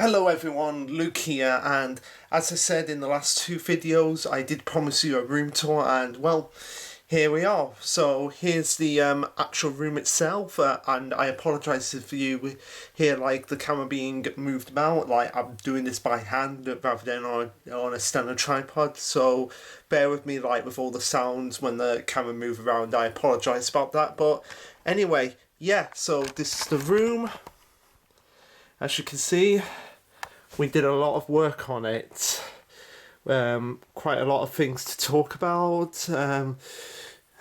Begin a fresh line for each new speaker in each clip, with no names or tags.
Hello everyone, Luke here, and as I said in the last two videos, I did promise you a room tour, and well, here we are. So here's the actual room itself, and I apologise if you hear like the camera being moved about, like I'm doing this by hand rather than on a standard tripod, so bear with me like with all the sounds when the camera moves around. I apologise about that, but anyway, yeah, so this is the room. As you can see, we did a lot of work on it. Quite a lot of things to talk about, and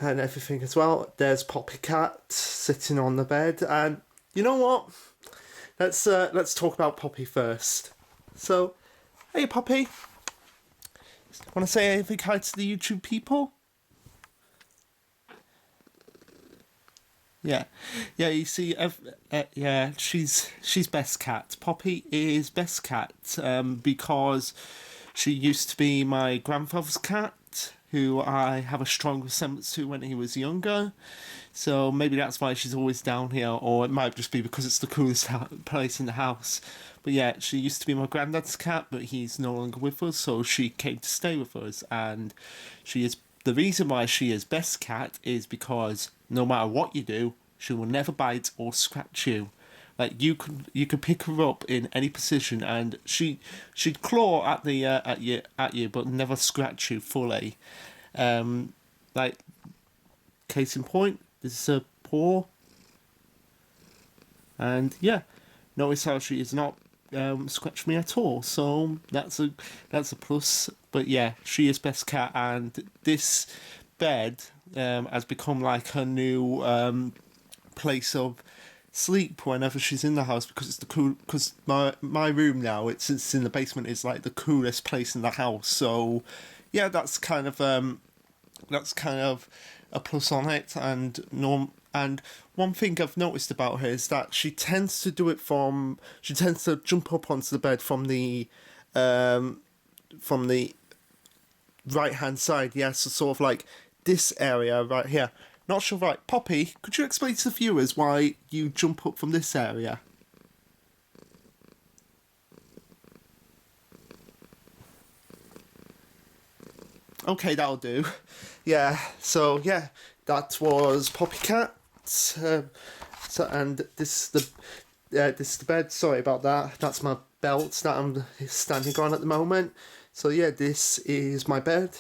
everything as well. There's Poppy Cat sitting on the bed, and you know what? Let's talk about Poppy first. So, hey Poppy, want to say anything hi to the YouTube people? Yeah. You see, yeah, she's best cat. Poppy is best cat because she used to be my grandfather's cat, who I have a strong resemblance to when he was younger. So maybe that's why she's always down here, or it might just be because it's the coolest place in the house. But yeah, she used to be my granddad's cat, but he's no longer with us, so she came to stay with us, and she is. The reason why she is best cat is because no matter what you do, she will never bite or scratch you. Like you could pick her up in any position, and she'd claw at you, but never scratch you fully. Like case in point, this is her paw, and yeah, notice how she is not scratch me at all. So that's a plus. But yeah, she is best cat, and this bed has become like her new place of sleep whenever she's in the house, because it's the cool. Because my room now, it's in the basement, is like the coolest place in the house. So yeah, that's kind of a plus on it. And one thing I've noticed about her is that she tends to jump up onto the bed from the right hand side. Yeah, so sort of like this area right here. Not sure, right? Poppy, could you explain to the viewers why you jump up from this area? Okay, that'll do. Yeah, so yeah, that was Poppy Cat. And this is the bed. Sorry about that. That's my belt that I'm standing on at the moment. So yeah, this is my bed.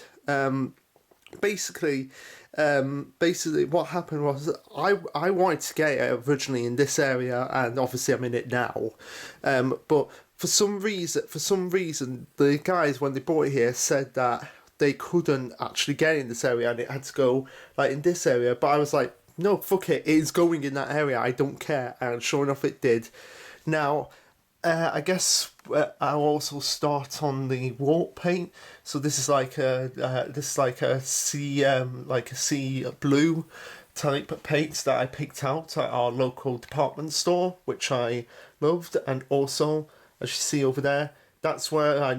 Basically, what happened was I wanted to get it originally in this area, and obviously I'm in it now. But for some reason, the guys when they brought it here said that they couldn't actually get it in this area, and it had to go like in this area. But I was like, no, fuck it, it's going in that area. I don't care. And sure enough, it did. Now, I guess I'll also start on the wall paint. So this is like a sea blue type paint that I picked out at our local department store, which I loved. And also, as you see over there, that's where I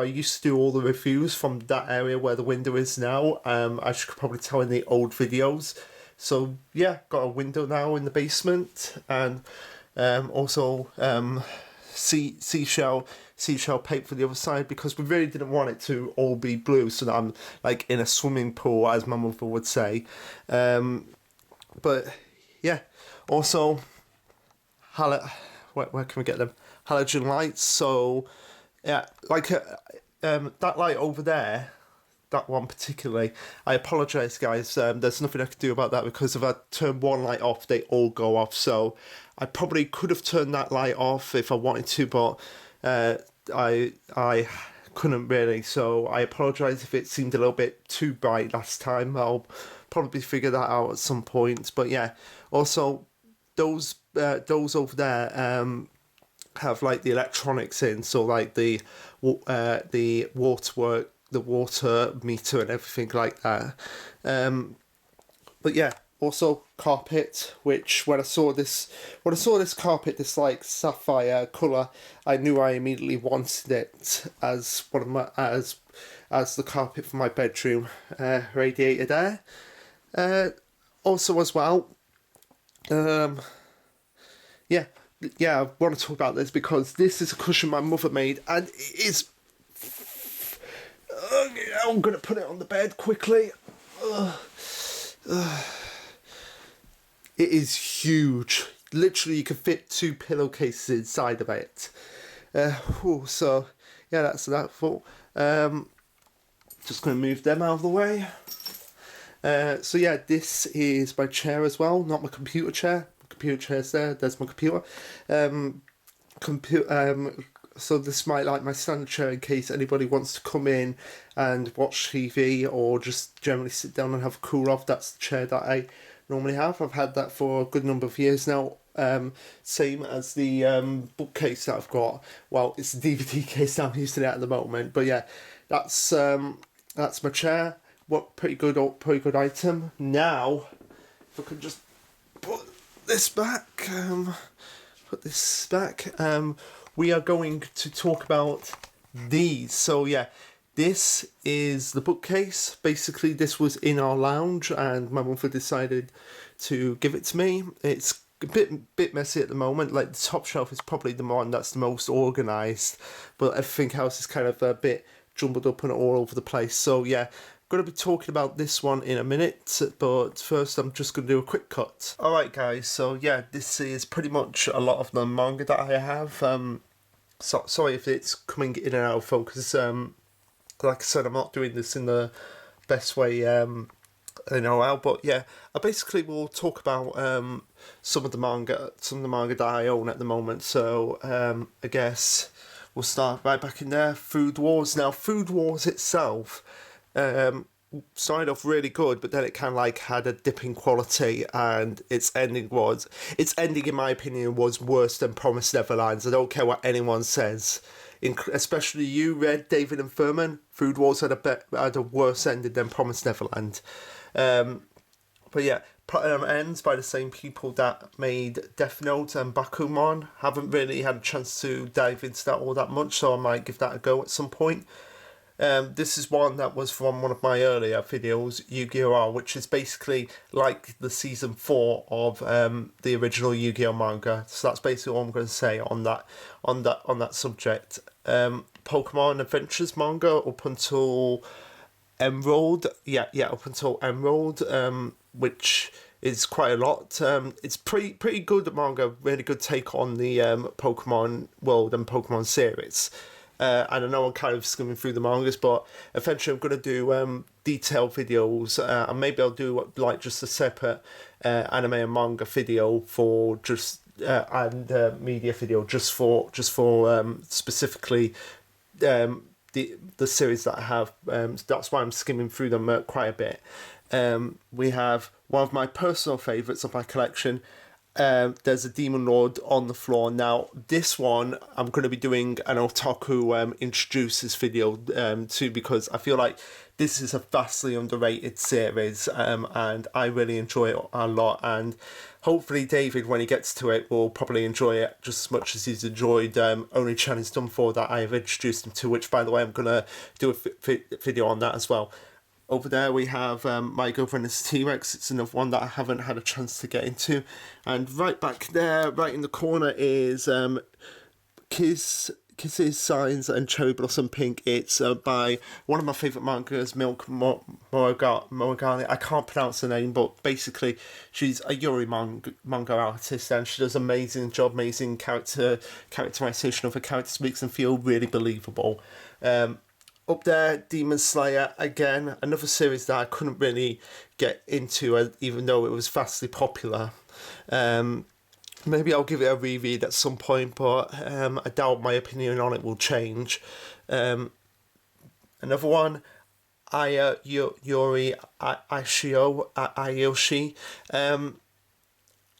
used to do all the reviews, from that area where the window is now. As you could probably tell in the old videos. So yeah, got a window now in the basement, and also seashell paint for the other side, because we really didn't want it to all be blue, so that I'm like in a swimming pool, as my mother would say. But yeah, also where can we get them? Halogen lights. So yeah, like that light over there, that one particularly, I apologise guys, there's nothing I can do about that, because if I turn one light off, they all go off. So I probably could have turned that light off if I wanted to, but I couldn't really. So I apologise if it seemed a little bit too bright last time. I'll probably figure that out at some point. But yeah, also those over there have like the electronics in, so like the water meter and everything like that. But yeah, also carpet, which when I saw this carpet, this like sapphire colour, I knew I immediately wanted it as one of my as the carpet for my bedroom. Radiator there. Also as well, yeah, yeah, I want to talk about this because this is a cushion my mother made, and it is. I'm gonna put it on the bed quickly. It is huge. Literally, you can fit 2 pillowcases inside of it. So yeah, that's that for. Just gonna move them out of the way. So yeah, this is my chair as well, not my computer chair. My computer chair's there. There's my computer. So this might like my standard chair in case anybody wants to come in and watch TV or just generally sit down and have a cool off. That's the chair that I normally have. I've had that for a good number of years now. Same as the bookcase that I've got. Well, it's the DVD case that I'm using it at the moment. But yeah, that's my chair. What pretty good item. Now, if I could just put this back. We are going to talk about these. So yeah, this is the bookcase. Basically, this was in our lounge, and my mother decided to give it to me. It's a bit messy at the moment. Like, the top shelf is probably the one that's the most organised, but everything else is kind of a bit jumbled up and all over the place. So yeah, going to be talking about this one in a minute, but first I'm just going to do a quick cut. Alright guys, so yeah, this is pretty much a lot of the manga that I have. Sorry if it's coming in and out of focus. Like I said, I'm not doing this in the best way I know how, but yeah, I basically will talk about some of the manga that I own at the moment. So I guess we'll start right back in there. Food Wars. Now, Food Wars itself started off really good, but then it kind of like had a dip in quality, and its ending in my opinion was worse than Promised Neverland. I don't care what anyone says, especially you, Red, David and Furman. Food Wars had a worse ending than Promised Neverland. But yeah, Platinum ends by the same people that made Death Note and Bakuman. Haven't really had a chance to dive into that all that much, so I might give that a go at some point. This is one that was from one of my earlier videos, Yu-Gi-Oh! Which is basically like the season 4 of the original Yu-Gi-Oh! Manga. So that's basically all I'm going to say on that subject. Pokemon Adventures manga up until Emerald, up until Emerald, which is quite a lot. It's pretty good manga, really good take on the Pokemon world and Pokemon series. And I know I'm kind of skimming through the mangas, but eventually I'm going to do detailed videos, and maybe I'll do like just a separate anime and manga video for just and media video just for specifically the series that I have. That's why I'm skimming through them quite a bit. We have one of my personal favourites of my collection. There's a Demon Lord on the floor. Now, this one I'm going to be doing an Otaku introduces video to, because I feel like this is a vastly underrated series, and I really enjoy it a lot, and hopefully David, when he gets to it, will probably enjoy it just as much as he's enjoyed Only Challenge Done For that I have introduced him to, which, by the way, I'm going to do a video on that as well. Over there we have My Girlfriend is T-Rex. It's another one that I haven't had a chance to get into. And right back there, right in the corner, is Kisses, Signs and Cherry Blossom Pink. It's by one of my favourite mangas, Milk Morigani. I can't pronounce her name, but basically she's a Yuri manga artist, and she does an amazing job, amazing characterization of her characters, makes them feel really believable. Up there, Demon Slayer, again, another series that I couldn't really get into, even though it was vastly popular. Maybe I'll give it a reread at some point, but I doubt my opinion on it will change. Another one, Yuri Ayoshi.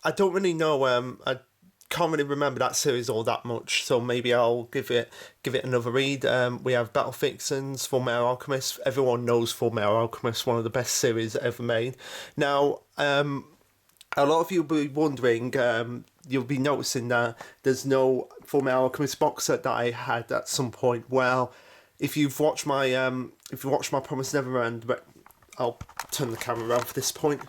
I don't really know. I can't really remember that series all that much, so maybe I'll give it another read. We have Battle Vixens, Fullmetal Alchemist. Everyone knows Fullmetal Alchemist, one of the best series ever made. Now, a lot of you will be wondering, you'll be noticing that there's no Fullmetal Alchemist box set that I had at some point. Well, if you've watched my Promised Neverland, I'll turn the camera around for this point.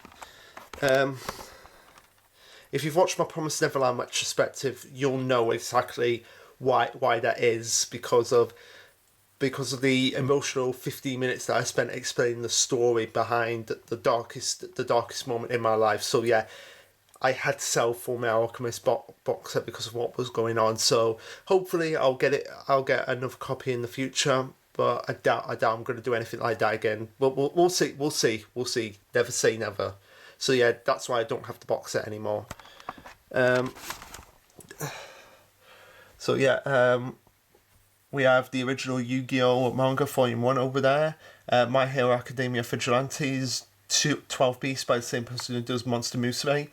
if you've watched my Promised Neverland retrospective, you'll know exactly why that is, because of the emotional 15 minutes that I spent explaining the story behind the darkest moment in my life. So yeah, I had to sell Full Metal Alchemist box set because of what was going on. So hopefully I'll get it. I'll get another copy in the future. But I doubt I'm going to do anything like that again. But we'll see. We'll see. Never say never. So yeah, that's why I don't have the box set anymore. So yeah, we have the original Yu-Gi-Oh! Manga Volume 1 over there. My Hero Academia Vigilantes 12 Beasts by the same person who does Monster Musume.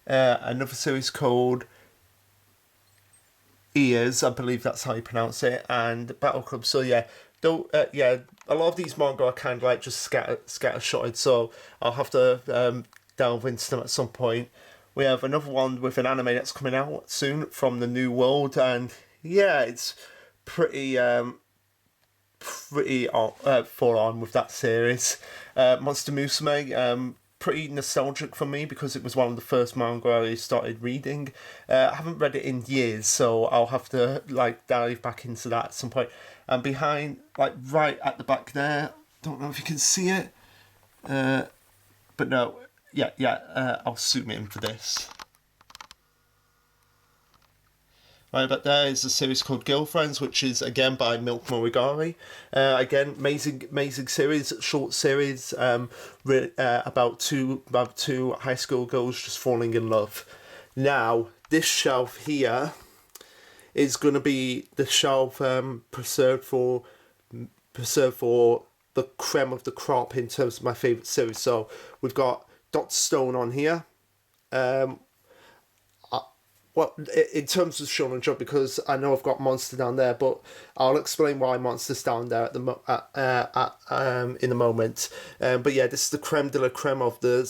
Another series called Ears, I believe that's how you pronounce it, and Battle Club. So yeah, a lot of these manga are kind of like just scattershotted, so I'll have to delve into them at some point. We have another one with an anime that's coming out soon from the New World, and yeah, it's pretty full on with that series. Monster Musume, pretty nostalgic for me because it was one of the first manga I started reading. I haven't read it in years, so I'll have to like dive back into that at some point. And behind, like right at the back there, don't know if you can see it, but no, I'll zoom in for this. Right, but there is a series called Girlfriends, which is again by Milk Morigari. Again, amazing series, short series, about two high school girls just falling in love. Now, this shelf here is going to be the shelf preserved for the creme of the crop in terms of my favourite series. So we've got Dr. Stone on here. Well, in terms of Shonen Jump, because I know I've got Monster down there, but I'll explain why Monster's down there in a moment. But yeah, this is the creme de la creme of the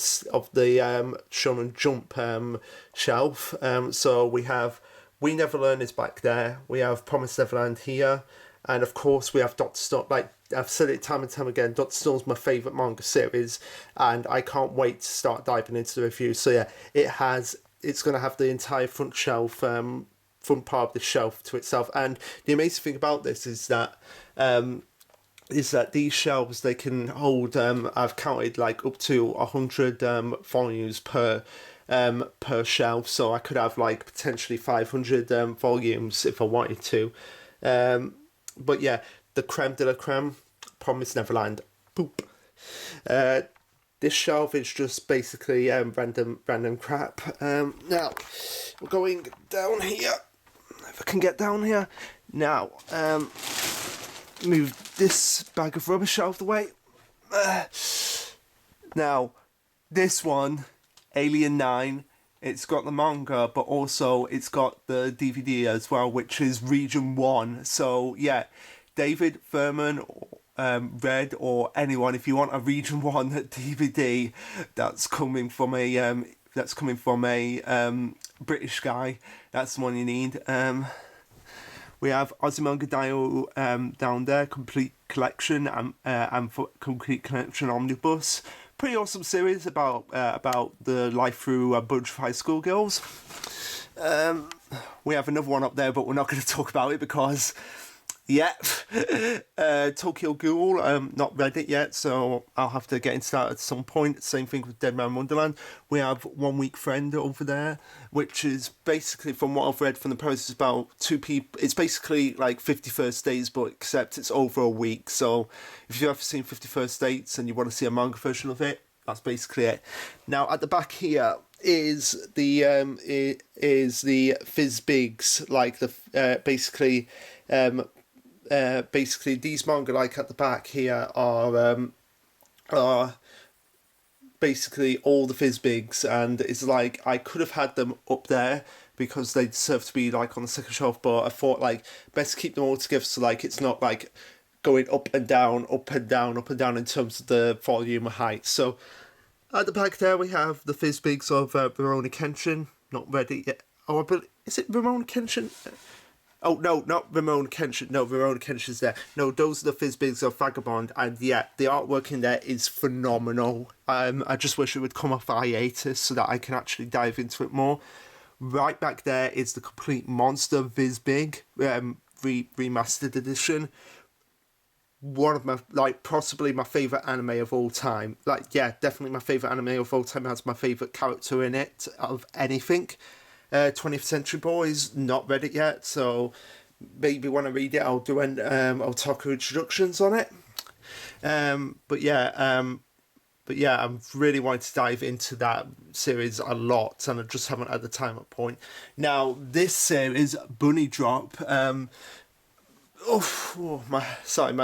Shonen Jump shelf. So we have We Never Learn is back there. We have Promised Neverland here, and of course we have Dr. Stone. Like I've said it time and time again, Dr. Stone's my favourite manga series, and I can't wait to start diving into the review. So yeah, it's going to have the entire front shelf, front part of the shelf to itself. And the amazing thing about this is that these shelves, they can hold, I've counted like up to 100 volumes per shelf. So I could have like potentially 500 volumes if I wanted to. But yeah, the creme de la creme, Promised Neverland. Boop. This shelf is just basically random crap. Now, we're going down here. If I can get down here. Now, move this bag of rubbish out of the way. Now, this one, Alien 9, it's got the manga, but also it's got the DVD as well, which is Region 1. So, yeah, David, Furman, Red, or anyone, if you want a Region 1 DVD that's coming from a British guy, that's the one you need. We have Ozymandias down there, Complete Collection, and Complete Collection Omnibus. Pretty awesome series about the life through a bunch of high school girls. We have another one up there, but we're not going to talk about it because Tokyo Ghoul, not read it yet, so I'll have to get into that at some point. Same thing with Dead Man Wonderland. We have One Week Friend over there, which is basically, from what I've read from the process, about two people. It's basically like 50 First Dates, but except it's over a week. So if you've ever seen 50 First Dates and you want to see a manga version of it, that's basically it. Now at the back here is the Fizz Bigs, like the basically these manga, like at the back here, are basically all the Fizzbigs, and it's like I could have had them up there because they deserve to be like on the second shelf, but I thought like best keep them all together so like it's not like going up and down, up and down, up and down in terms of the volume or height. So at the back there we have the Fizzbigs of Rurouni Kenshin, not ready yet. Oh, but is it Rurouni Kenshin? Oh no, not Ramona Kenshin. No, Ramona Kenshin's there. No, those are the Fizbigs of Vagabond, and yeah, the artwork in there is phenomenal. I just wish it would come off hiatus so that I can actually dive into it more. Right back there is the Complete Monster Vizbig remastered edition. One of my, like, possibly my favourite anime of all time. Like, yeah, definitely my favourite anime of all time. It has my favourite character in it of anything. 20th Century Boys, not read it yet, so maybe when I read it I'll do an otaku introductions on it. But yeah, I'm really wanting to dive into that series a lot, and I just haven't had the time at point. Now, this series, Bunny Drop, my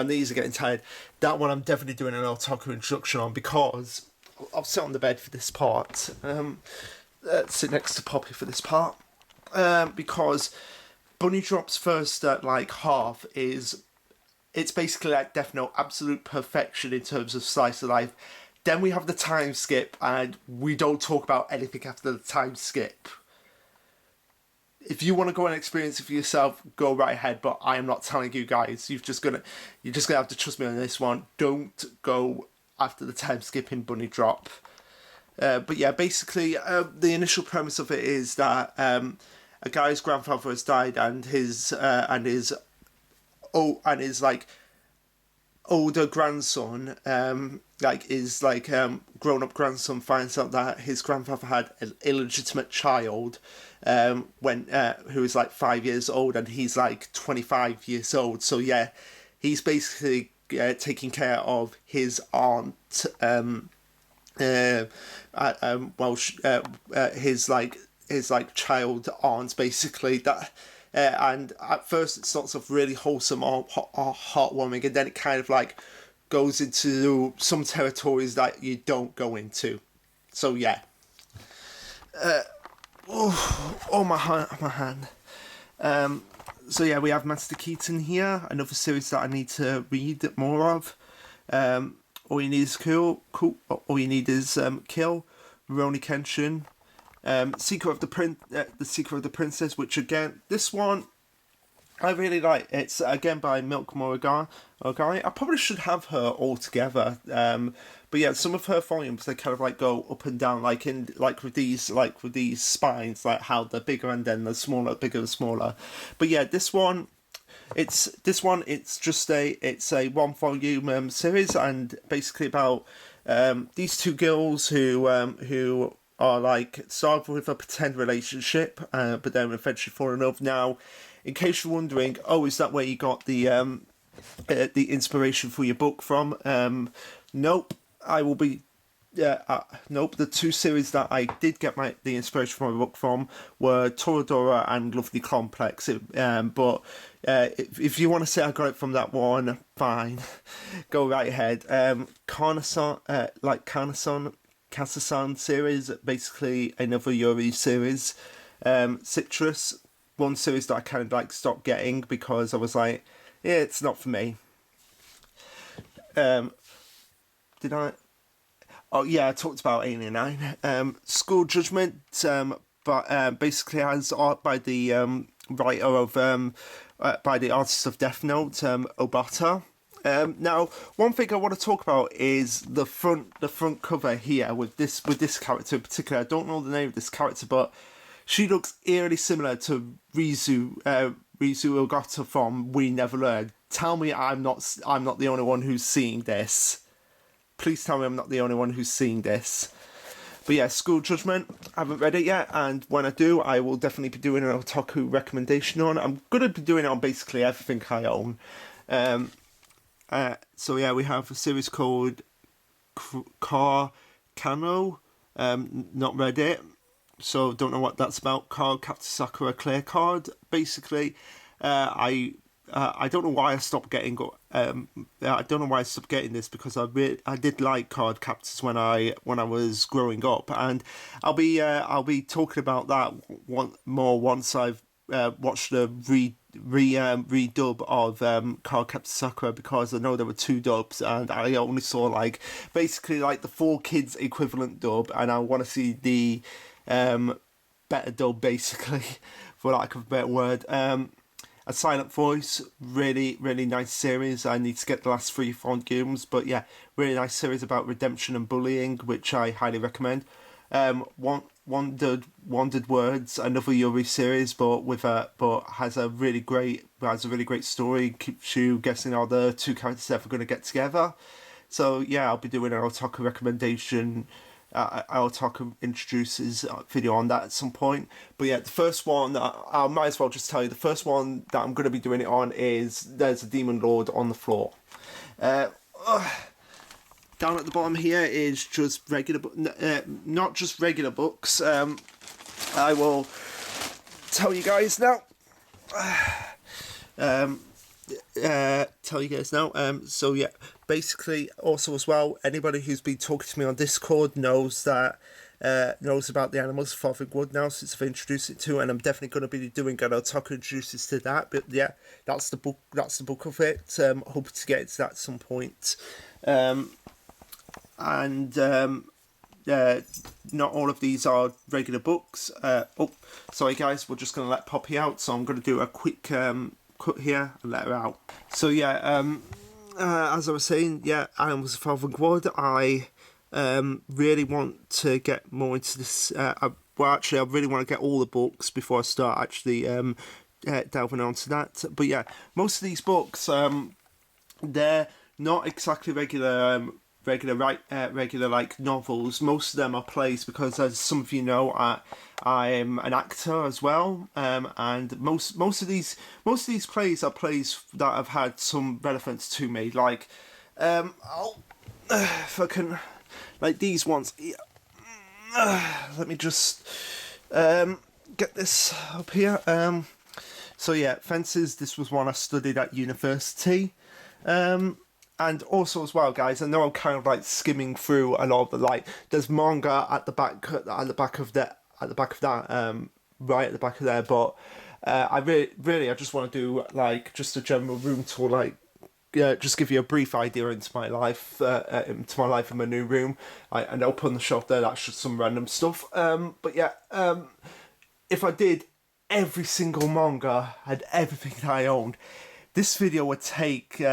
knees are getting tired. That one I'm definitely doing an otaku introduction on, because I'll sit on the bed for this part. Sit next to Poppy for this part. Because Bunny Drop's first half it's basically like Death Note, absolute perfection in terms of slice of life. Then we have the time skip, and we don't talk about anything after the time skip. If you want to go and experience it for yourself, go right ahead. But I am not telling you guys. You're just gonna have to trust me on this one. Don't go after the time skip in Bunny Drop. But yeah, basically, the initial premise of it is that a guy's grandfather has died, and his older grandson, grown up grandson, finds out that his grandfather had an illegitimate child who is like 5 years old, and he's like 25 years old. So yeah, he's basically taking care of his aunt. His child aunt, basically, that and at first it starts off really wholesome or heartwarming, and then it kind of like goes into some territories that you don't go into. So yeah. My hand. So yeah, we have Master Keaton here, another series that I need to read more of. All you need is kill. All you need is kill. Rurouni Kenshin. Secret of the Secret of the Princess, which again, this one I really like. It's again by Milk Morigai. I probably should have her all together. But yeah, some of her volumes, they kind of like go up and down, like with these spines, like how they're bigger and then they're smaller, bigger and smaller. But yeah, this one. It's just a one volume series, and basically about these two girls who are like start with a pretend relationship, but then eventually fall in love. Now, in case you're wondering, is that where you got the inspiration for your book from? Nope. Nope. The two series that I did get the inspiration for my book from were Toradora and Lovely Complex. But if you want to say I got it from that one, fine, go right ahead. Kasa-san series, basically another Yuri series. Citrus, one series that I kind of like stopped getting because I was like, yeah, it's not for me. Did I? Oh yeah, I talked about Alien 9. School Judgment, but basically has art by the writer of by the artist of Death Note, Obata. Now, one thing I want to talk about is the front cover here with this character in particular. I don't know the name of this character, but she looks eerily similar to Rizu Ogata from We Never Learned. Tell me I'm not the only one who's seeing this. Please tell me I'm not the only one who's seeing this. But yeah, School Judgment, I haven't read it yet, and when I do, I will definitely be doing an otaku recommendation on. I'm going to be doing it on basically everything I own. So yeah, we have a series called Car Kano. Not read it, so don't know what that's about. Card Captain Sakura Clear Card. Basically, I don't know why I stopped getting. I don't know why I stopped getting this, because I did like card captors when I was growing up, and I'll be talking about that once I've watched the redub of Card Captor Sakura, because I know there were two dubs and I only saw basically the 4Kids equivalent dub, and I want to see the better dub, basically, for lack of a better word. A Silent Voice, really, really nice series. I need to get the last 3 volumes, but yeah, really nice series about redemption and bullying, which I highly recommend. Wandered Words, another Yuri series, but has a really great story. Keeps you guessing how the two characters ever going to get together. So yeah, I'll be doing an Otaka recommendation. Otaka introduces a video on that at some point. But yeah, the first one, I might as well just tell you, the first one that I'm going to be doing it on is There's a Demon Lord on the Floor. Down at the bottom here is just regular, not just regular books. I will tell you guys now. So yeah, basically, also as well, anybody who's been talking to me on Discord knows that knows about the Animals of Farthing Wood now, since I've introduced it to, and I'm definitely going to be doing an Otaka introduces to that. But yeah, that's the book. That's the book of it. Hoping to get to that at some point. Not all of these are regular books. Sorry guys, we're just going to let Poppy out, so I'm going to do a quick cut here and let her out. So yeah, as I was saying, yeah, Animals of Farthing Wood, I really want to get more into this. I really want to get all the books before I start actually delving onto that. But yeah, most of these books, they're not exactly regular like novels. Most of them are plays, because as some of you know, I'm an actor as well, and most of these plays are plays that have had some relevance to me, like if I can, like these ones. Let me just get this up here. So yeah, Fences, this was one I studied at university. And also as well, guys, I know I'm kind of like skimming through a lot of the, like, there's manga at the back of that, right at the back of there, but I really I just want to do like just a general room tour, like just give you a brief idea into my life, in my new room. And up on the shelf there, that's just some random stuff. But yeah, if I did every single manga and everything that I owned, this video would take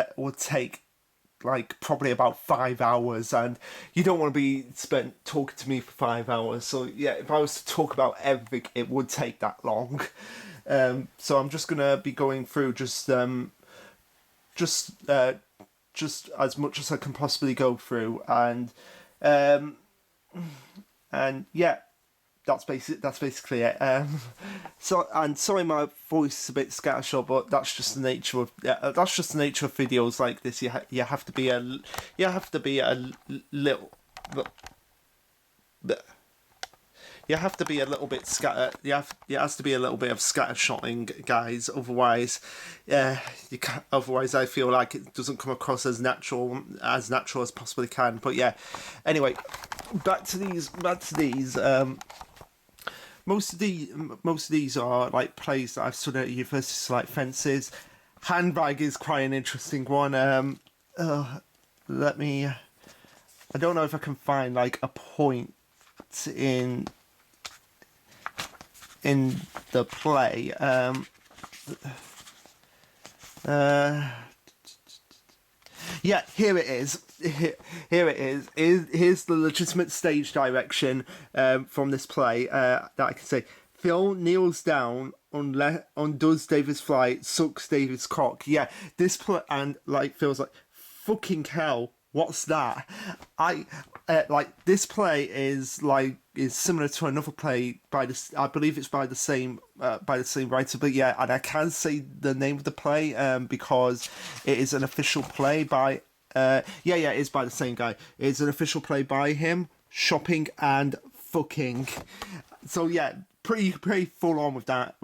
like probably about 5 hours, and you don't want to be spent talking to me for 5 hours. So yeah, if I was to talk about everything, it would take that long. So I'm just gonna be going through just as much as I can possibly go through, and yeah, that's basically it. So sorry, my voice is a bit scattershot, but that's just the nature of videos like this. You have to be a little. You have to be a little bit scatter. It has to be a little bit of scattershotting, guys. Otherwise, you can't. Otherwise, I feel like it doesn't come across as natural as possibly can. But yeah, anyway, back to these. Most of these are like plays that I've studied at university, like Fences. Handbag is quite an interesting one. Let me. I don't know if I can find like a point in the play. Yeah, here it is. Here it is. Here's the legitimate stage direction from this play that I can say. Phil kneels down, undoes David's flight, sucks David's cock. Yeah, this play, and like Phil's like, fucking hell, what's that? Like this play is similar to another play by this. I believe it's by the same writer. But yeah, and I can say the name of the play because it is an official play by. It is by the same guy. It's an official play by him. Shopping and fucking. So yeah, pretty full on with that.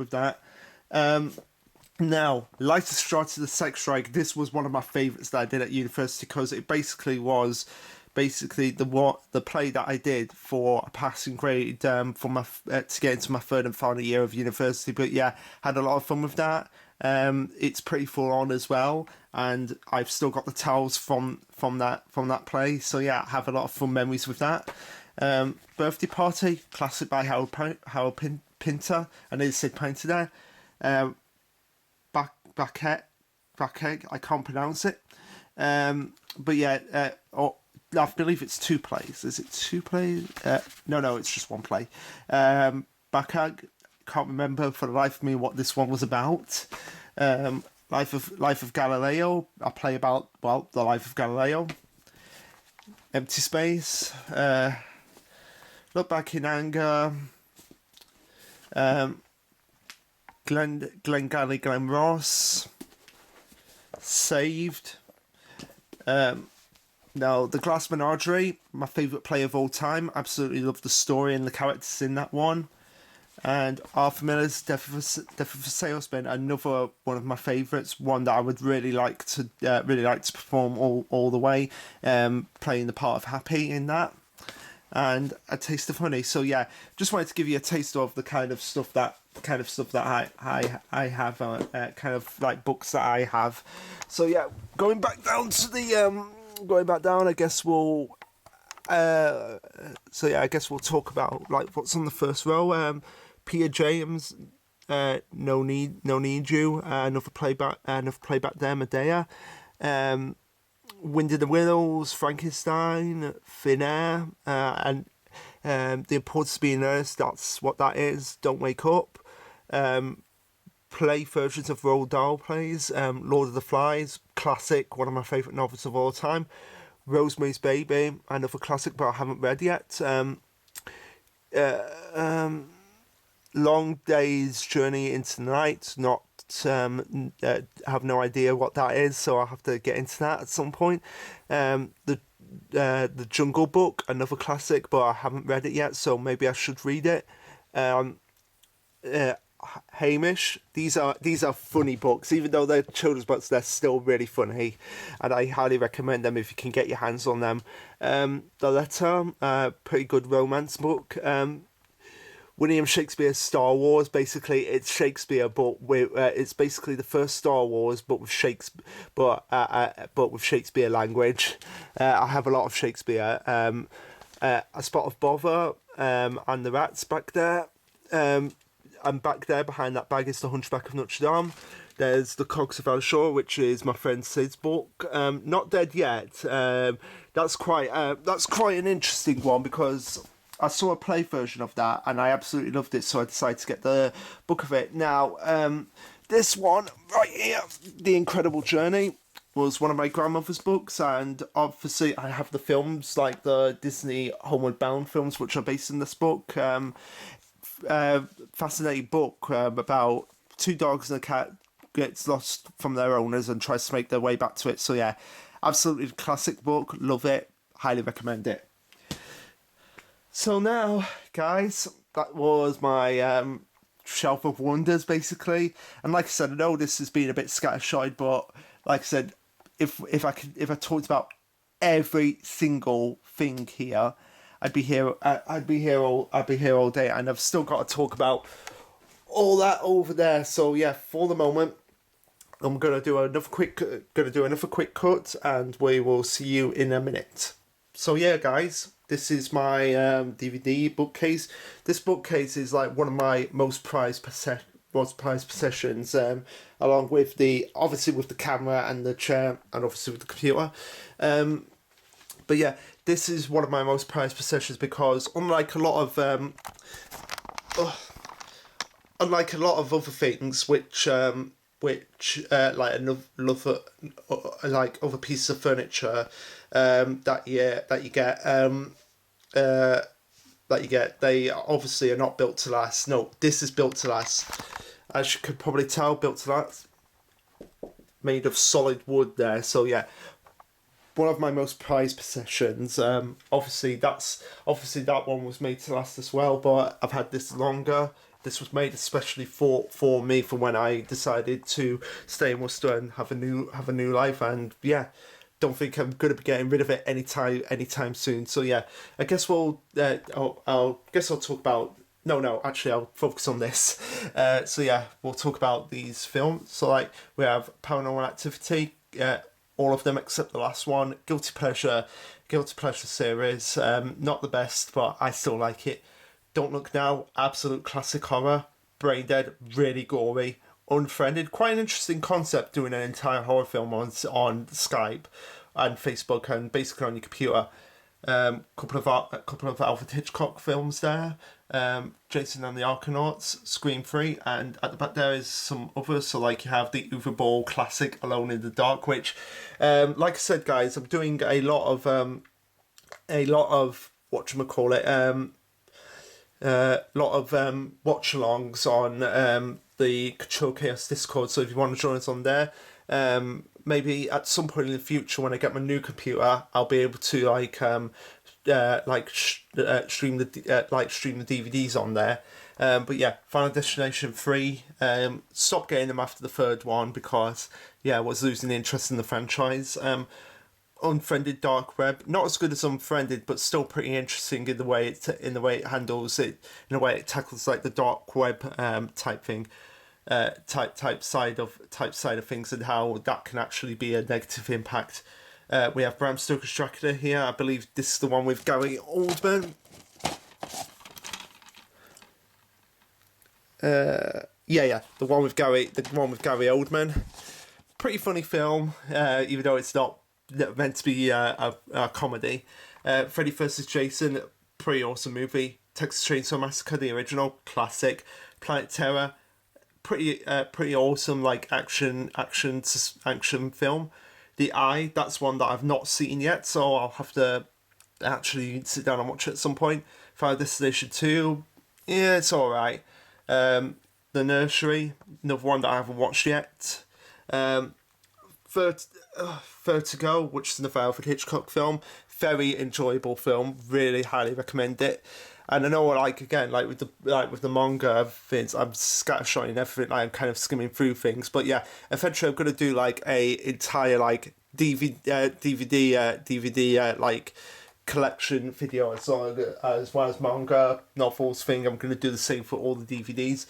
Now, Lighter Stride to the Sex Strike. This was one of my favourites that I did at university, because it basically was the play that I did for a passing grade for my to get into my third and final year of university. But yeah, had a lot of fun with that. It's pretty full on as well, and I've still got the towels from that play. So yeah, I have a lot of fun memories with that. Birthday Party, classic by Harold Pinter, and there's Sid Painter there. Brackeg. I can't pronounce it. But yeah, I believe it's 2 plays. Is it 2 plays? No, it's just 1 play. Brackeg. Can't remember for the life of me what this one was about. Life of Galileo. I play about, well, the life of Galileo. Empty Space. Look Back in Anger. Glengarry Glen Ross. Saved. Now, The Glass Menagerie, my favourite play of all time. Absolutely love the story and the characters in that one. And Arthur Miller's Death of a Salesman, another one of my favourites. One that I would really like to perform all the way. Playing the part of Happy in that. And A Taste of Honey. So yeah, just wanted to give you a taste of the kind of stuff that I have, kind of like books that I have. So yeah, going back down, I guess we'll. I guess we'll talk about like what's on the first row. Peter James, No Need You, another playback there, Medea. Wind in the Willows, Frankenstein, Thin Air, and The Importance of Being Earnest, that's what that is, Don't Wake Up. Play versions of Roald Dahl plays, Lord of the Flies, classic, one of my favourite novels of all time. Rosemary's Baby, another classic but I haven't read yet. Long Day's Journey into the Night, not have no idea what that is, so I'll have to get into that at some point. The Jungle Book, another classic, but I haven't read it yet, so maybe I should read it. Hamish, these are funny books, even though they're children's books, they're still really funny, and I highly recommend them if you can get your hands on them. The Letter, pretty good romance book. William Shakespeare's Star Wars, basically it's Shakespeare, but it's basically the first Star Wars, but with Shakespeare language. I have a lot of Shakespeare. A Spot of Bother, and the Rats back there. And back there behind that bag is the Hunchback of Notre Dame. There's The Cogs of Alshore, which is my friend Sid's book. Not dead yet. That's quite an interesting one because I saw a play version of that and I absolutely loved it, so I decided to get the book of it. Now, this one right here, The Incredible Journey, was one of my grandmother's books, and obviously I have the films, like the Disney Homeward Bound films, which are based in this book. Fascinating book about 2 dogs and a cat gets lost from their owners and tries to make their way back to it. So yeah, absolutely classic book, love it, highly recommend it. So now, guys, that was my shelf of wonders, basically. And like I said, I know this has been a bit scattershot, but like I said, if I talked about every single thing here, I'd be here all day, and I've still got to talk about all that over there. So yeah, for the moment, I'm gonna do another quick cut, and we will see you in a minute. So yeah, guys, this is my DVD bookcase. This bookcase is like one of my most prized possessions, along with obviously with the camera and the chair, and obviously with the computer. But yeah, this is one of my most prized possessions because unlike a lot of other things, which like another like other pieces of furniture that you get, they obviously are not built to last. No, this is built to last. As you could probably tell, built to last. Made of solid wood there. So yeah, one of my most prized possessions. Obviously that one was made to last as well, but I've had this longer. This was made especially for me, for when I decided to stay in Worcester and have a new life. And yeah, don't think I'm gonna be getting rid of it anytime soon. So yeah, I guess I'll talk about. No, actually, I'll focus on this. So yeah, we'll talk about these films. So like, we have Paranormal Activity, all of them except the last one. Guilty pleasure series. Not the best, but I still like it. Don't Look Now, absolute classic horror. Brain Dead, really gory. Unfriended. Quite an interesting concept, doing an entire horror film on Skype and Facebook and basically on your computer. Couple of Alfred Hitchcock films there. Jason and the Argonauts, Scream 3, and at the back there is some others. So like you have the Uwe Boll classic Alone in the Dark, which, like I said, guys, I'm doing a lot of whatchamacallit, watch-alongs on the Control Chaos Discord. So if you want to join us on there, maybe at some point in the future when I get my new computer, I'll be able to stream the DVDs on there. But yeah, Final Destination 3. Stopped getting them after the third one because I was losing interest in the franchise. Unfriended Dark Web, not as good as Unfriended, but still pretty interesting in the way it handles it, in a way it tackles like the dark web type thing, type side of things, and how that can actually be a negative impact. We have Bram Stoker's Dracula here. I believe this is the one with Gary Oldman. The one with Gary Oldman. Pretty funny film, even though it's not meant to be a comedy. Freddy vs. Jason, pretty awesome movie. Texas Chainsaw Massacre, the original, classic. Planet Terror, pretty awesome, like action film. The Eye, that's one that I've not seen yet, so I'll have to actually sit down and watch it at some point. Final Destination 2, yeah, it's alright. The Nursery, another one that I haven't watched yet. Vertigo, which is another Alfred Hitchcock film, very enjoyable film, really highly recommend it. And I know, with the manga things, I'm scattershotting everything. I'm kind of skimming through things, but yeah, eventually I'm gonna do like a entire like DVD like collection video as well as manga novels thing. I'm gonna do the same for all the DVDs.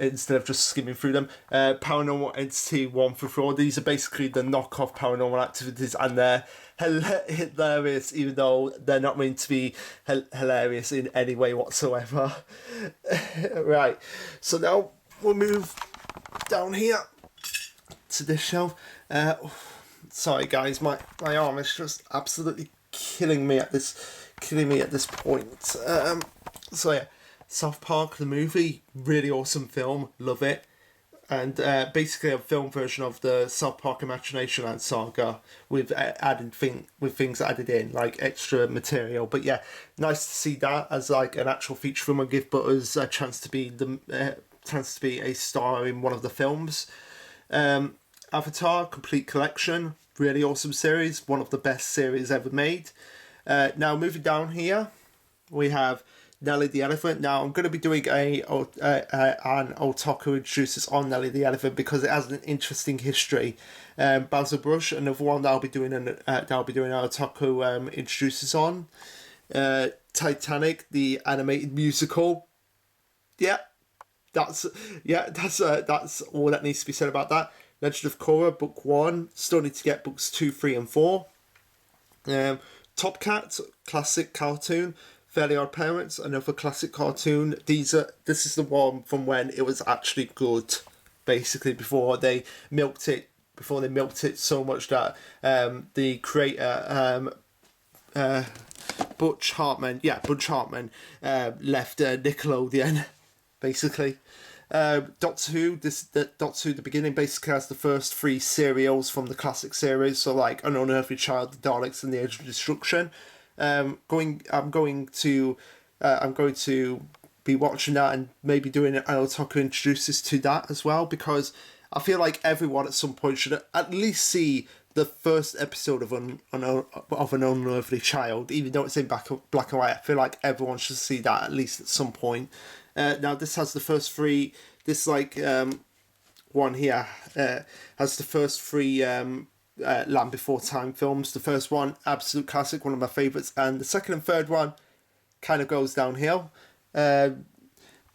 Instead of just skimming through them. Paranormal Entity 1 through 4. These are basically the knockoff Paranormal Activities, and they're hilarious, even though they're not meant to be hilarious in any way whatsoever. Right, so now we'll move down here to this shelf. Sorry guys, my arm is just absolutely killing me at this point. So yeah, South Park the movie, really awesome film, love it. And basically a film version of the South Park Imagination Land saga with things added in, like extra material. But yeah, nice to see that as like an actual feature film and give Butters a chance to be a star in one of the films. Avatar Complete Collection, really awesome series, one of the best series ever made. Now moving down here, we have Nelly the Elephant. Now I'm going to be doing an otaku introduces on Nelly the Elephant because it has an interesting history. Basil Brush, another one that I'll be doing an otaku introduces on. Titanic, the animated musical. That's all that needs to be said about that. Legend of Korra, book 1. Still need to get books 2, 3, and 4. Top Cat, classic cartoon. Fairly Odd Parents, another classic cartoon. This is the one from when it was actually good, basically before they milked it so much that the creator Butch Hartman left Nickelodeon, basically. Doctor Who, Doctor Who, the beginning basically has the first 3 serials from the classic series, so like An Unearthly Child, The Daleks, and The Age of Destruction. I'm going to be watching that and maybe doing an otaku introduces to that as well, because I feel like everyone at some point should at least see the first episode of An Unearthly Child, even though it's in black and white. I feel like everyone should see that at least at some point. Now this has the first 3. This one here has the first 3. Land Before Time films. The first one, absolute classic, one of my favourites, and the second and third one kind of goes downhill. Both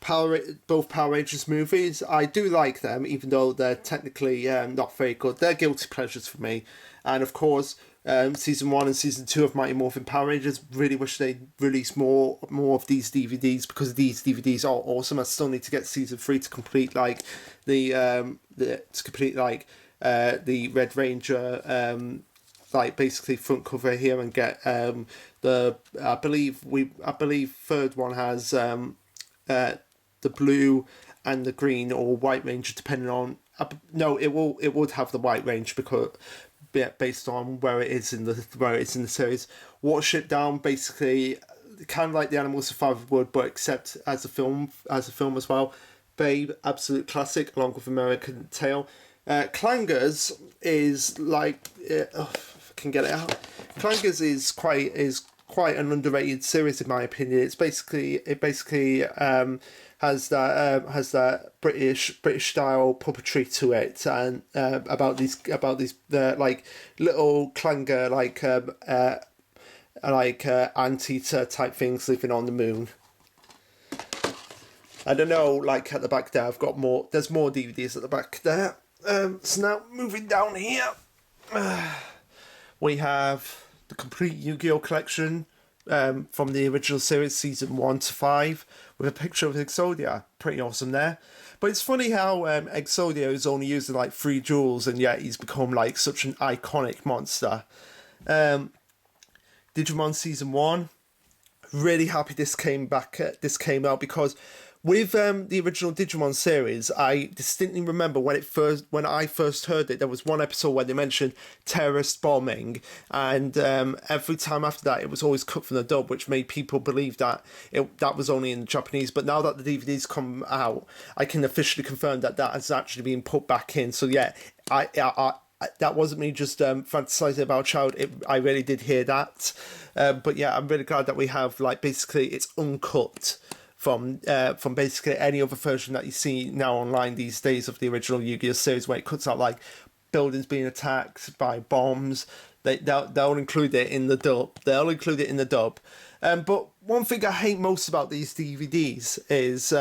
Power Rangers movies, I do like them, even though they're technically not very good. They're guilty pleasures for me. And of course, Season 1 and Season 2 of Mighty Morphin Power Rangers. Really wish they'd release more of these DVDs, because these DVDs are awesome. I still need to get Season 3 to complete like the Red Ranger like basically front cover here, and get I believe third one has the blue and the green or White Ranger, depending on no, it would have the White Range, because based on where it is in the series. Watership Down, basically kind of like the Animal Survival would, but except as a film as well. Babe, absolute classic, along with American Tail. Clangers is like if I can get it out. Clangers is quite an underrated series in my opinion. It basically has that British style puppetry to it, and about these like little clanger anteater type things living on the moon. I don't know, like at the back there, I've got more. There's more DVDs at the back there. So now moving down here, we have the complete Yu-Gi-Oh collection from the original series, Season 1 to 5, with a picture of Exodia. Pretty awesome there. But it's funny how Exodia is only using like 3 jewels, and yet he's become like such an iconic monster. Digimon Season 1, really happy this came out, because with the original Digimon series, I distinctly remember when I first heard it, there was one episode where they mentioned terrorist bombing, and every time after that, it was always cut from the dub, which made people believe that that was only in Japanese. But now that the DVDs come out, I can officially confirm that has actually been put back in. So yeah, I that wasn't me just fantasizing about child. I really did hear that. But yeah, I'm really glad that we have like basically it's uncut from basically any other version that you see now online these days of the original Yu-Gi-Oh series, where it cuts out like buildings being attacked by bombs. They'll include it in the dub. But one thing I hate most about these DVDs is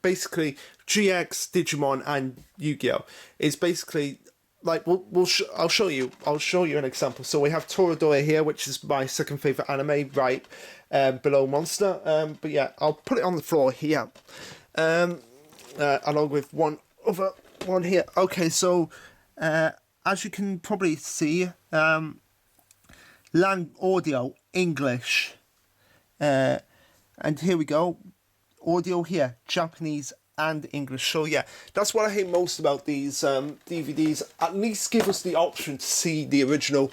basically GX, Digimon, and Yu-Gi-Oh. It's basically like I'll show you an example. So we have Toradora here, which is my second favorite anime, right below Monster. But yeah, I'll put it on the floor here, along with one other one here. Okay, so as you can probably see, audio English, and here we go, audio here Japanese and English. So yeah, that's what I hate most about these DVDs. At least give us the option to see the original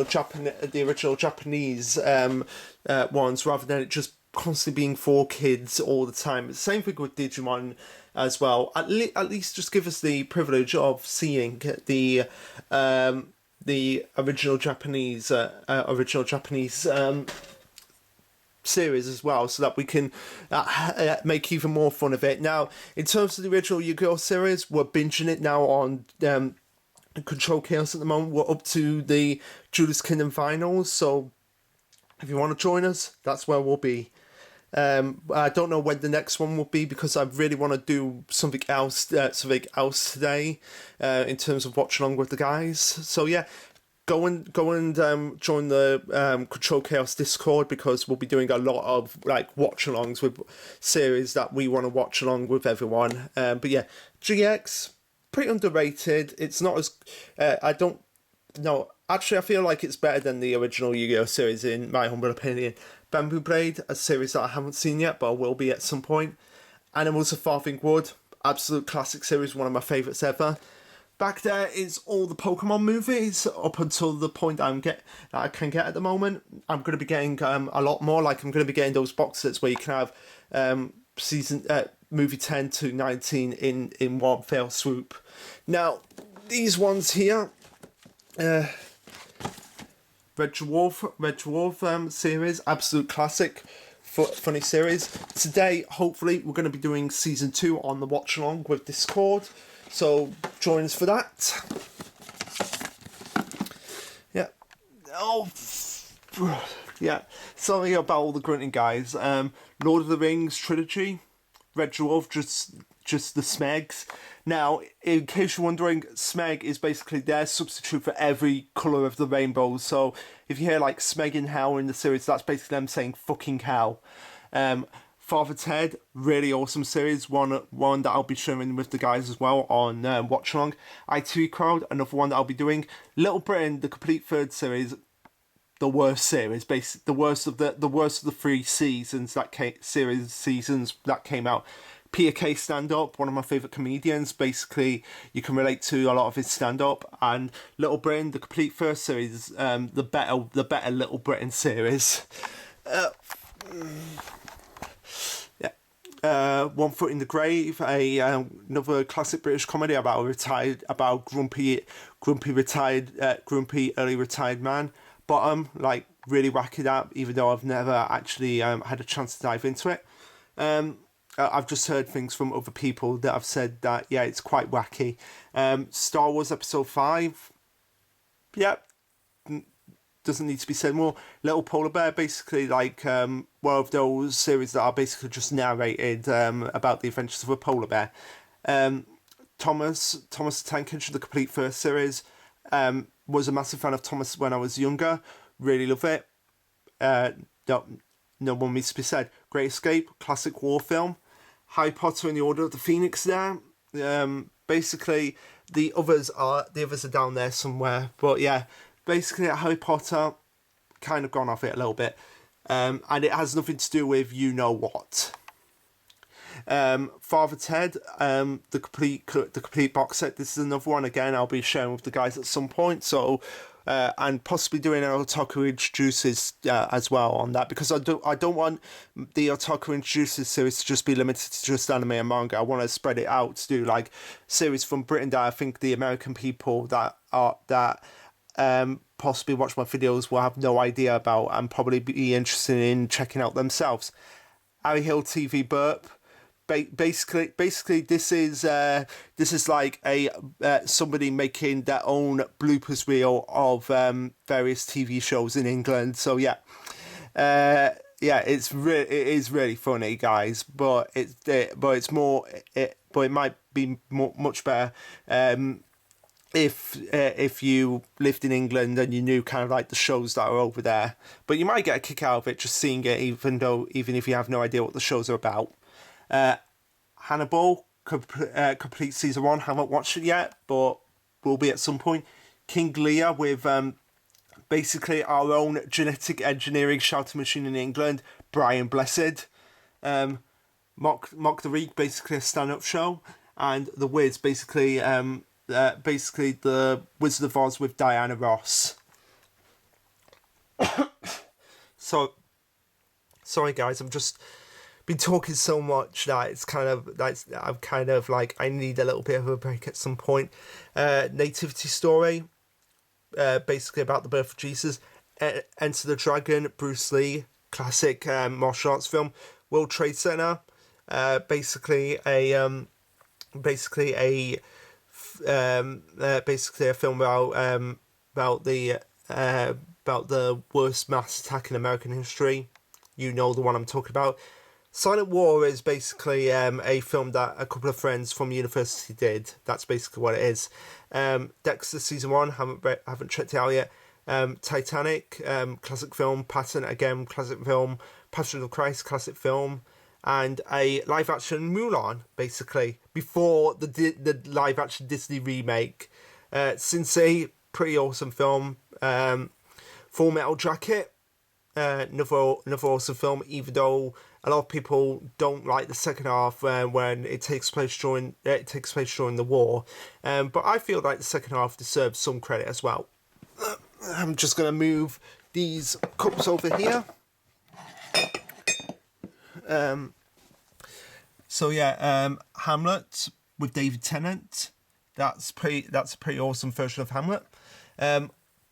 Japanese ones, rather than it just constantly being for kids all the time. Same thing with Digimon as well. At least just give us the privilege of seeing the original Japanese series as well, so that we can make even more fun of it. Now, in terms of the original Yu-Gi-Oh series, we're binging it now on Control Chaos at the moment. We're up to the Judas Kingdom finals, so if you want to join us, that's where we'll be. I don't know when the next one will be, because I really want to do something else today in terms of watch along with the guys. So yeah, go and join the Control Chaos Discord, because we'll be doing a lot of like watch alongs with series that we want to watch along with everyone. But yeah, GX, pretty underrated. It's not as actually I feel like it's better than the original Yu-Gi-Oh series in my humble opinion. Bamboo Blade, a series that I haven't seen yet, but I will be at some point. Animals of Farthing Wood, absolute classic series, one of my favourites ever. Back there is all the Pokemon movies up until the point that I can get at the moment. I'm going to be getting a lot more. Like, I'm going to be getting those box sets where you can have movie 10 to 19 in one fell swoop. Now, these ones here, Red Dwarf series, absolute classic, funny series. Today, hopefully, we're going to be doing Season 2 on the watch along with Discord. So join us for that. Yeah. Oh, yeah. Sorry about all the grunting, guys. Lord of the Rings trilogy. Red Dwarf just the Smegs. Now, in case you're wondering, Smeg is basically their substitute for every colour of the rainbow. So if you hear like Smeg in hell in the series, that's basically them saying fucking hell. Father Ted, really awesome series. One that I'll be sharing with the guys as well on Watch Along. ITV Crowd, another one that I'll be doing. Little Britain, the complete third series, the worst series, basically the worst of the 3 seasons seasons that came out. Peter Kay stand up, one of my favourite comedians. Basically, you can relate to a lot of his stand up. And Little Britain, the complete first series, the better Little Britain series. One Foot in the Grave, another classic British comedy about grumpy early retired man. Bottom, like really wacky that, even though I've never actually had a chance to dive into it. I've just heard things from other people that have said that yeah, it's quite wacky. Star Wars Episode 5, yep. Doesn't need to be said more. Little Polar Bear, basically like one of those series that are basically just narrated about the adventures of a polar bear. Thomas the Tank Engine, the complete first series. Was a massive fan of Thomas when I was younger. Really love it. No one needs to be said. Great Escape, classic war film. Harry Potter and the Order of the Phoenix there. Basically the others are down there somewhere. But yeah, basically Harry Potter, kind of gone off it a little bit. And it has nothing to do with you know what. Father Ted, the complete box set. This is another one again I'll be sharing with the guys at some point. So and possibly doing an Otaku Introduces as well on that, because I don't want the Otaku Introduces series to just be limited to just anime and manga. I want to spread it out to do like series from Britain that I think the American people that possibly watch my videos will have no idea about and probably be interested in checking out themselves. Harry Hill TV Burp. Basically, this is like somebody making their own bloopers reel of various TV shows in England. So yeah, it is really funny, guys. But it might be much better if you lived in England and you knew kind of like the shows that are over there. But you might get a kick out of it just seeing it, even if you have no idea what the shows are about. Hannibal, complete Season 1, haven't watched it yet, but will be at some point. King Lear with basically our own genetic engineering shouting machine in England, Brian Blessed. Mock the Week, basically a stand-up show. And The Wiz, basically the Wizard of Oz with Diana Ross. So, sorry guys, I'm just been talking so much that I'm kind of like I need a little bit of a break at some point. Nativity Story, basically about the birth of Jesus. Enter the Dragon, Bruce Lee, classic martial arts film. World Trade Center, basically a film about the worst mass attack in American history. You know the one I'm talking about. Silent War is basically a film that a couple of friends from university did. That's basically what it is. Dexter Season 1, haven't checked it out yet. Titanic, classic film. Patton, again, classic film. Passion of Christ, classic film. And a live-action Mulan, basically, before the live-action Disney remake. Sensei, pretty awesome film. Full Metal Jacket, another awesome film, even though a lot of people don't like the second half when it takes place during the war, but I feel like the second half deserves some credit as well. I'm just gonna move these cups over here. Hamlet with David Tennant. That's a pretty awesome version of Hamlet.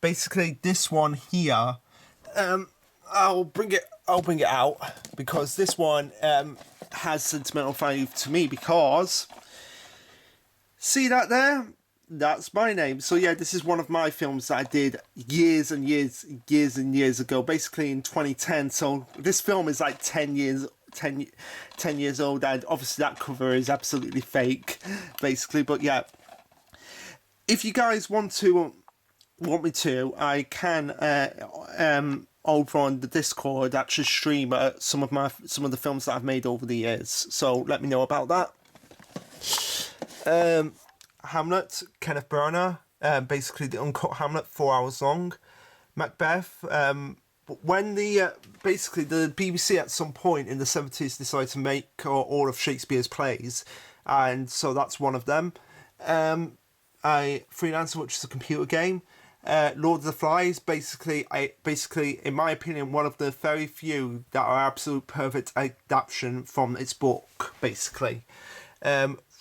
Basically, this one here, I'll bring it out because this one has sentimental value to me because see that there? That's my name. So yeah, this is one of my films that I did years and years ago, basically in 2010. So this film is like 10 years 10 years old, and obviously that cover is absolutely fake, basically. But yeah, if you guys want me to, I can over on the Discord actually stream some of the films that I've made over the years. So let me know about that. Hamlet, Kenneth Branagh, basically the uncut Hamlet, 4 hours long. Macbeth. When basically the BBC at some point in the 70s decided to make all of Shakespeare's plays, and so that's one of them. Freelancer, which is a computer game. Lord of the Flies, basically, in my opinion, one of the very few that are absolute perfect adaptation from its book, basically.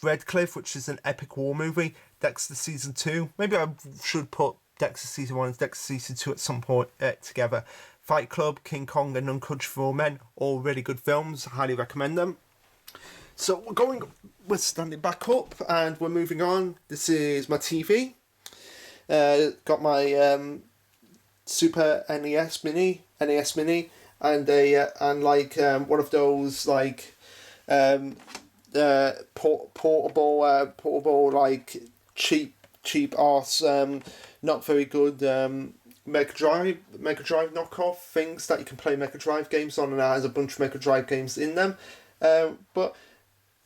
Redcliffe, which is an epic war movie. Dexter Season 2. Maybe I should put Dexter Season 1 and Dexter Season 2 at some point together. Fight Club, King Kong and None Country for Old Men, all really good films. Highly recommend them. So we're standing back up and we're moving on. This is my TV. Got my Super NES Mini, and one of those like portable like cheap arse, not very good Mega Drive knockoff things that you can play Mega Drive games on, and it has a bunch of Mega Drive games in them. But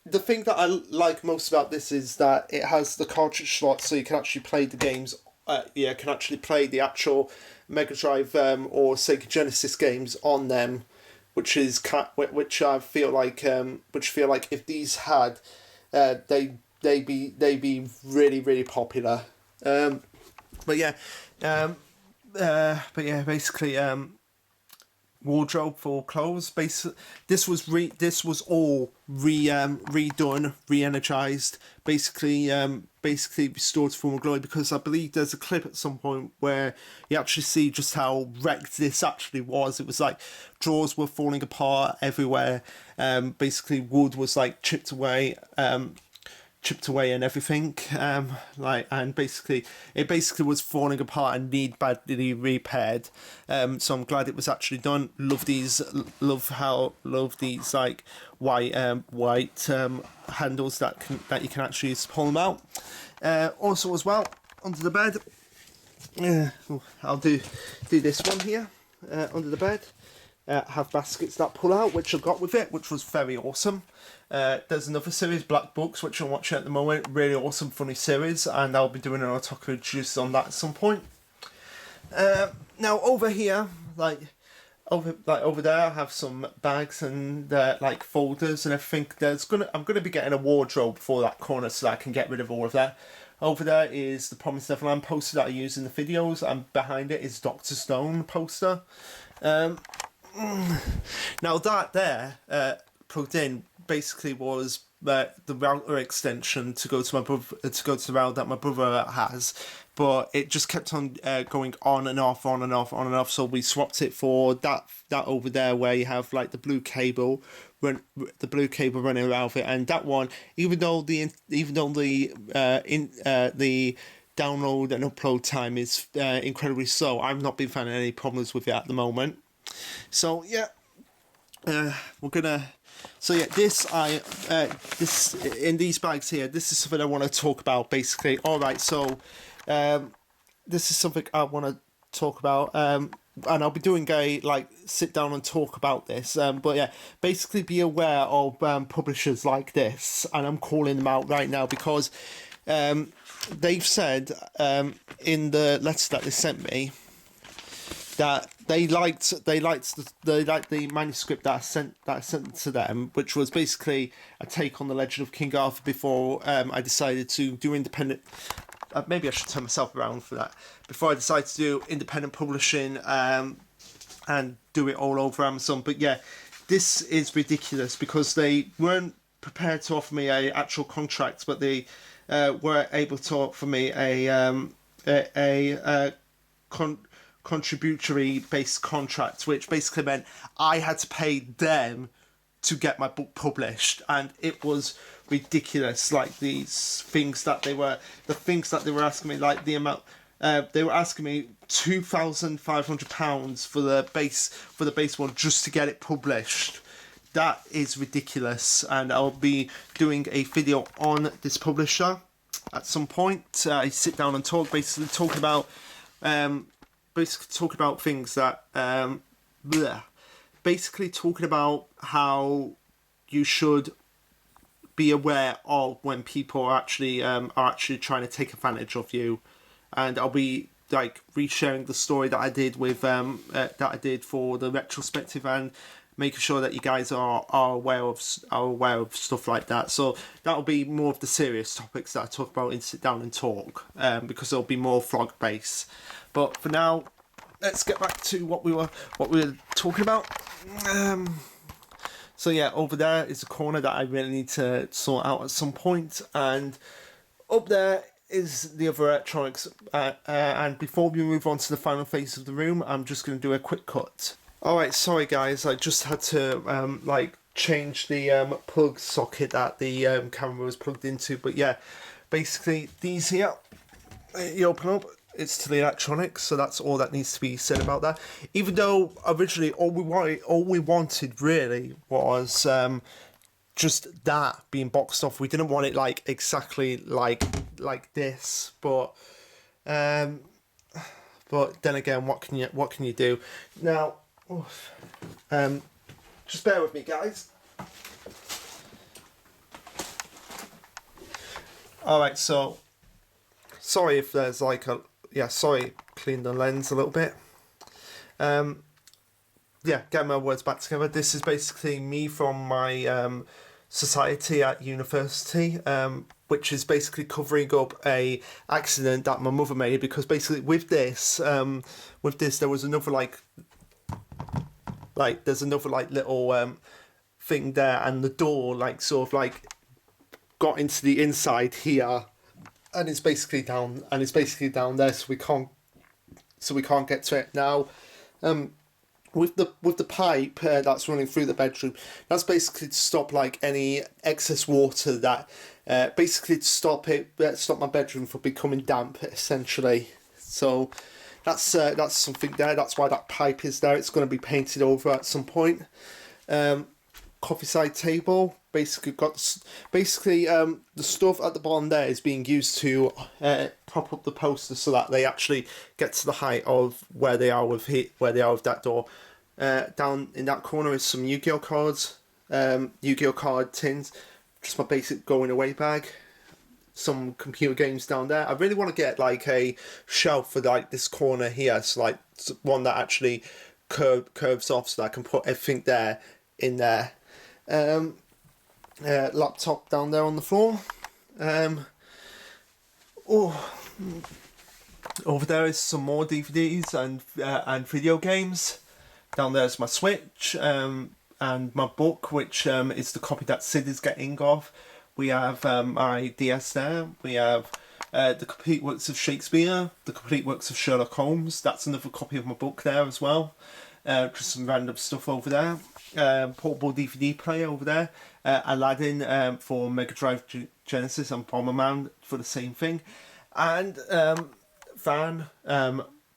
the thing that I like most about this is that it has the cartridge slot, so you can actually play the games. Can actually play the actual Mega Drive or Sega Genesis games on them, which I feel like if these had, they'd be really, really popular. Basically, wardrobe for clothes. This was all redone, re-energized, basically restored to former glory, because I believe there's a clip at some point where you actually see just how wrecked this actually was. It was like drawers were falling apart everywhere. Basically wood was like chipped away and everything, and basically it was falling apart and need badly repaired. So I'm glad it was actually done. Love these like white handles that you can actually use to pull them out. Also as well, under the bed, I'll do this one here. Under the bed, have baskets that pull out, which I got with it, which was very awesome. There's another series, Black Books, which I'm watching at the moment. Really awesome, funny series, and I'll be doing an otaku juice on that at some point. Now over here, over there, I have some bags and like folders and everything. I'm gonna be getting a wardrobe for that corner so that I can get rid of all of that. Over there is the Promised Neverland poster that I use in the videos, and behind it is Dr. Stone poster. Now that there plugged in basically was the router extension to go to the router that my brother has, but it just kept on going on and off. So we swapped it for that over there where you have like the blue cable running around it, and that one, even though the download and upload time is incredibly slow, I've not been finding any problems with it at the moment. So yeah, this in these bags here, this is something I want to talk about basically. All right, so this is something I want to talk about, and I'll be doing a sit down and talk about this. But yeah, basically be aware of publishers like this, and I'm calling them out right now because they've said in the letter that they sent me that they liked the manuscript that I sent to them, which was basically a take on the Legend of King Arthur before I decided to do independent. Maybe I should turn myself around for that. Before I decided to do independent publishing and do it all over Amazon. But yeah, this is ridiculous because they weren't prepared to offer me a actual contract, but they were able to offer me a contributory based contract, which basically meant I had to pay them to get my book published, and it was ridiculous. Like the things that they were asking me, like the amount they were asking me £2,500 for the base one just to get it published. that is ridiculous, and I'll be doing a video on this publisher at some point. I sit down and talk, basically talking about things that basically talking about how you should be aware of when people are actually trying to take advantage of you. And I'll be like resharing the story that I did with that I did for the retrospective, and making sure that you guys are aware of stuff like that. So that'll be more of the serious topics that I talk about in Sit Down and Talk, because it'll be more vlog based. But for now, let's get back to what we were talking about. So yeah, over there is a corner that I really need to sort out at some point, and up there is the other electronics. And before we move on to the final phase of the room, I'm just going to do a quick cut. Alright, sorry guys, I just had to change the plug socket that the camera was plugged into. But yeah, basically these here, you open up, it's to the electronics, so that's all that needs to be said about that. Even though originally all we wanted really was just that being boxed off. We didn't want it like exactly like this, but then again, what can you do now? Just bear with me, guys. Alright, so sorry if there's like sorry, clean the lens a little bit. Get my words back together. This is basically me from my society at university, which is basically covering up a accident that my mother made, because basically with this there was another there's another little thing there, and the door got into the inside here, and it's basically down there, so we can't get to it now. With the pipe that's running through the bedroom, that's basically to stop any excess water that basically to stop my bedroom from becoming damp, essentially. So that's something there. That's why that pipe is there. It's going to be painted over at some point. Coffee side table, basically the stuff at the bottom there is being used to prop up the posters so that they actually get to the height of where they are with that door. Down in that corner is some Yu-Gi-Oh cards, Yu-Gi-Oh card tins, just my basic going away bag. Some computer games down there. I really want to get a shelf for this corner here, so one that actually curves off, so that I can put everything in there. Laptop down there on the floor. Over there is some more DVDs and video games. Down there is my Switch and my book, which is the copy that Sid is getting of. We have my DS there. We have the complete works of Shakespeare, the complete works of Sherlock Holmes. That's another copy of my book there as well. Just some random stuff over there. Portable DVD player over there. Aladdin for Mega Drive Genesis, and Bomberman for the same thing. And Van,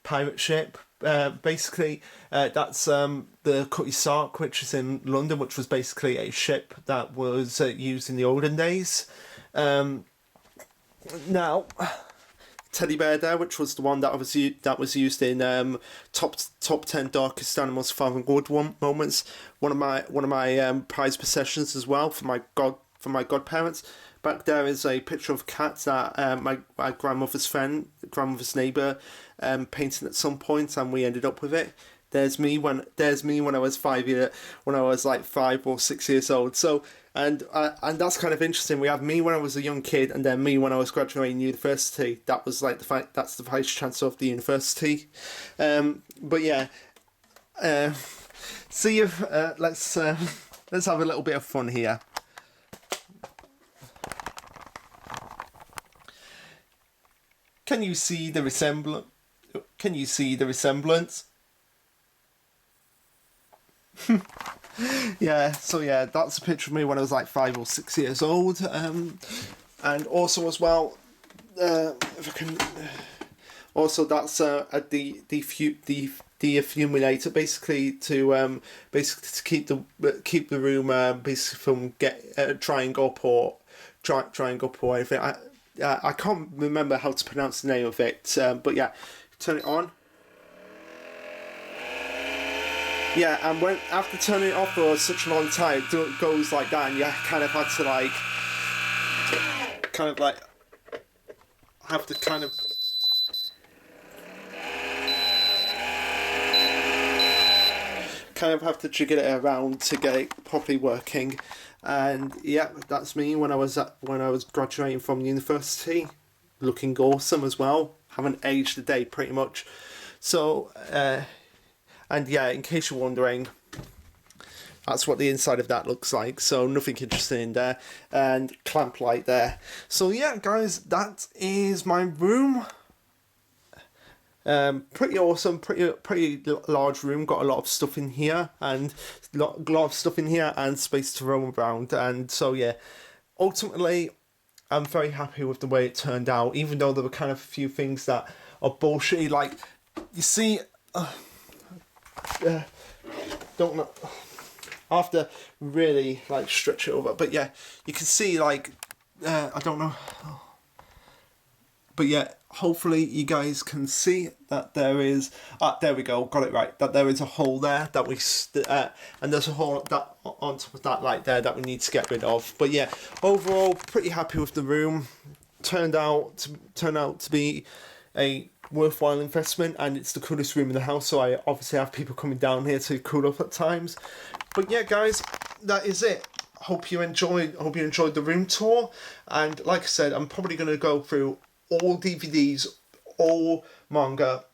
pirate ship. Basically, that's the Cutty Sark, which is in London, which was basically a ship that was used in the olden days. Now, teddy bear there, which was the one that was used in top 10 darkest animals found in good moments. One of my prized possessions as well for my godparents. Back there is a picture of a cat that my grandmother's neighbour painted at some point, and we ended up with it. There's me when I was 5 or 6 years old. So and that's kind of interesting. We have me when I was a young kid, and then me when I was graduating university. That was that's the vice chancellor of the university. But yeah, see if let's have a little bit of fun here. Can you see the resemblance? Yeah, so yeah, that's a picture of me when I was 5 or 6 years old. And also as well, if I can, Also, that's a defibrillator, basically to keep the room basically from drying up or anything. I can't remember how to pronounce the name of it, but yeah, turn it on. Yeah, and when after turning it off for such a long time, it goes like that, and you kind of had to have to have to jiggle it around to get it properly working. And yeah, that's me when I was graduating from university, looking awesome as well. Haven't aged a day pretty much. So and yeah, in case you're wondering, that's what the inside of that looks like. So nothing interesting in there, and clamp light there. So yeah, guys, that is my room. Pretty awesome, pretty large room. Got a lot of stuff in here, and lot of stuff in here, and space to roam around. And so yeah, ultimately, I'm very happy with the way it turned out. Even though there were kind of a few things that are bullshitty, like you see, don't know. I have to really like stretch it over, but yeah, you can see like I don't know. But yeah, hopefully you guys can see that there is... there we go, got it right. That there is a hole there that we... and there's a hole that on top of that light there that we need to get rid of. But yeah, overall, pretty happy with the room. Turned out to be a worthwhile investment, and it's the coolest room in the house, so I obviously have people coming down here to cool up at times. But yeah, guys, that is it. Hope you enjoyed the room tour. And like I said, I'm probably going to go through all DVDs, all manga,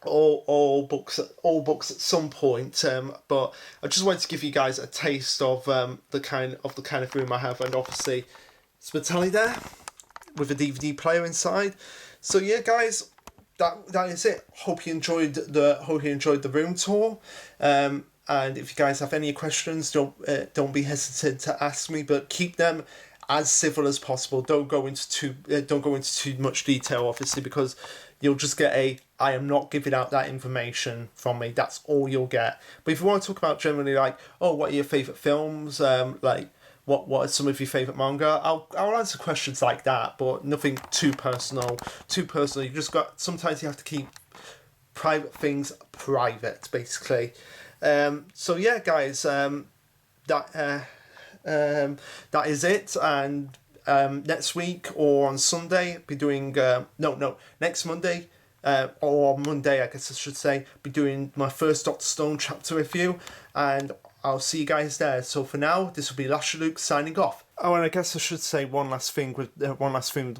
all books at some point. But I just wanted to give you guys a taste of the kind of room I have, and obviously it's Vitaly there with a DVD player inside. So yeah, guys, that is it. Hope you enjoyed the room tour. And if you guys have any questions, don't be hesitant to ask me, but keep them as civil as possible. Don't go into too much detail, obviously, because you'll just get I am not giving out that information from me. That's all you'll get. But if you want to talk about generally, like, oh, what are your favourite films? Like, what are some of your favourite manga? I'll answer questions like that, but nothing too personal. You just sometimes you have to keep private things private, basically. So yeah, guys, that is it. And next week or on Sunday, be doing next Monday, or Monday, I guess I should say, be doing my first Dr. Stone chapter review, and I'll see you guys there. So for now, this will be Lasherluke signing off. Oh, and I guess I should say one last thing with the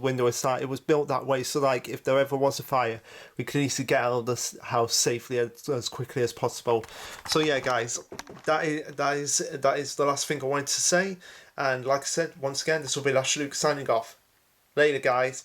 window is it was built that way so like if there ever was a fire, we could easily get out of this house safely as quickly as possible. So yeah, guys, that is the last thing I wanted to say. And like I said, once again, this will be Lasherluke signing off. Later, guys.